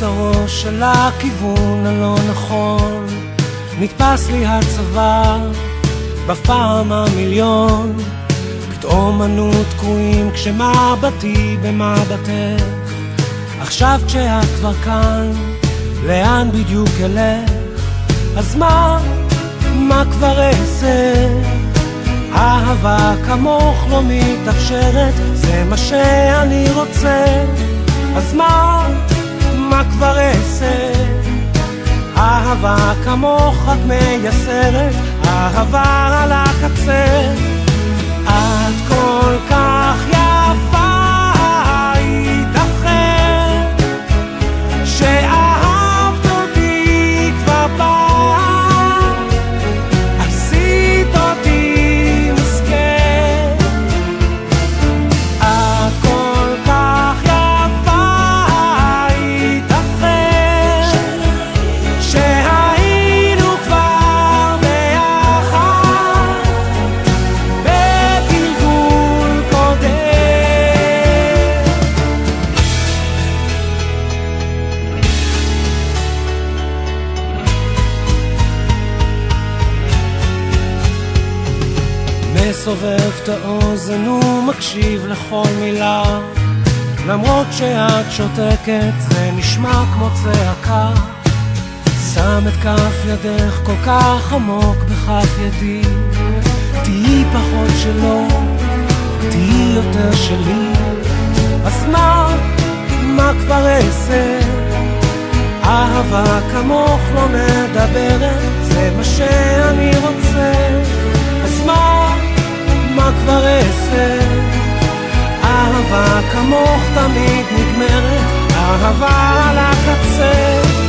הראש של הכיוון הלא נכון, נתפס לי הצבא בפעם המיליון. פתאום אנו תקועים כשמבטי במבטך. עכשיו כשאת כבר כאן, לאן בדיוק אלך? אז מה כבר אעשה? אהבה כמוך לא מתאפשרת, זה מה שאני רוצה. אז מה כבר אעשה? אהבה כמוך רק מייסרת, אהבה על הקצה. את כל כך יפה, ייתכן שאהבת אותי כבר פעם, עשית אותי מסכן. את כל כך יפה, ייתכן שהיינו כבר ביחד בגלגול קודם. מסובב את האוזן ומקשיב לכל מילה, למרות שאת שותקת זה נשמע כמו צעקה. שם את כף ידך כל כך עמוק בכף ידי, תהי פחות שלו, תהי יותר שלי. אז מה כבר אעשה? אהבה כמוך לא מדברת, זה מה שאני רוצה. אז מה כבר אעשה? אהבה כמוך תמיד נגמרת, אהבה על הקצה.